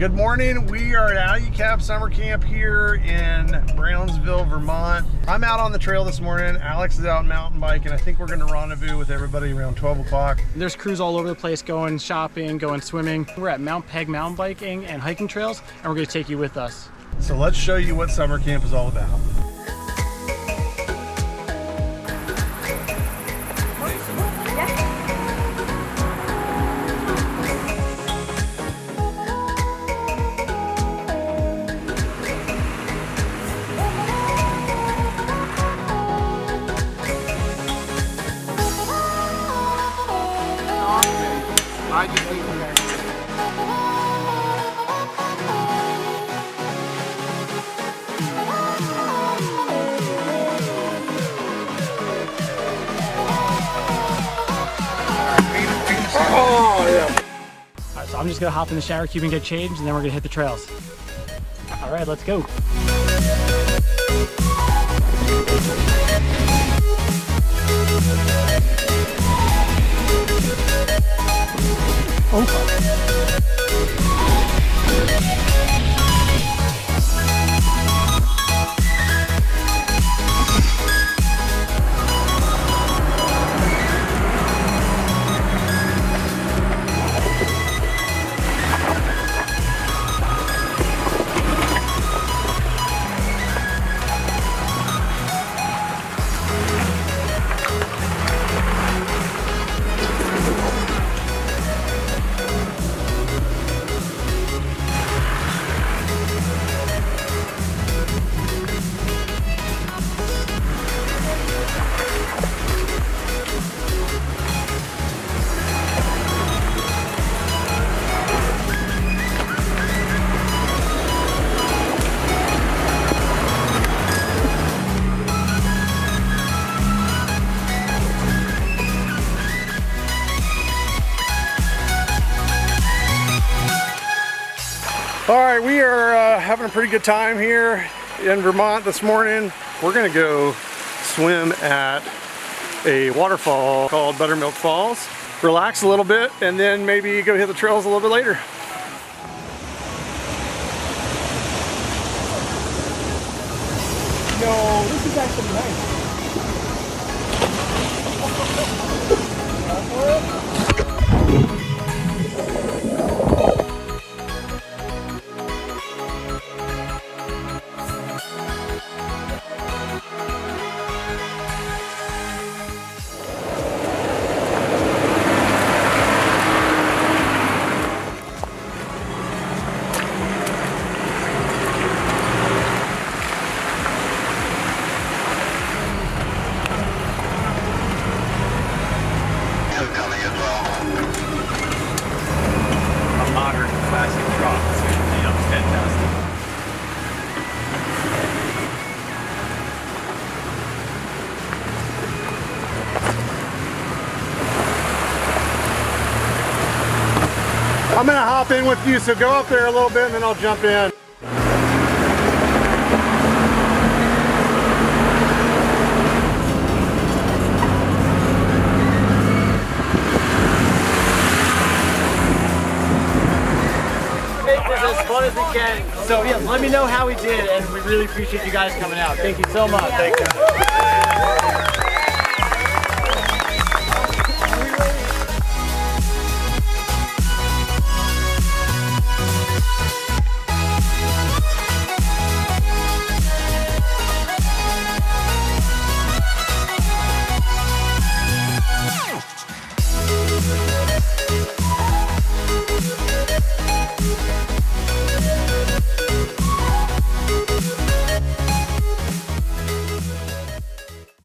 Good morning. We are at Alu-Cab summer camp here in Brownsville, Vermont. I'm out on the trail this morning. Alex is out mountain biking. I think we're gonna rendezvous with everybody around 12 o'clock. There's crews all over the place going shopping, going swimming. We're at Mount Peg mountain biking and hiking trails, and we're gonna take you with us. So let's show you what summer camp is all about. Alright, so I'm just gonna hop in the shower cube and get changed, and then we're gonna hit the trails. Alright, let's go. All right, we are having a pretty good time here in Vermont this morning. We're gonna go swim at a waterfall called Buttermilk Falls, relax a little bit, and then maybe go hit the trails a little bit later. No, this is actually nice. I'm gonna hop in with you, so go up there a little bit and then I'll jump in. Make this as fun as we can. So yeah, let me know how we did, and we really appreciate you guys coming out. Thank you so much. Thank you.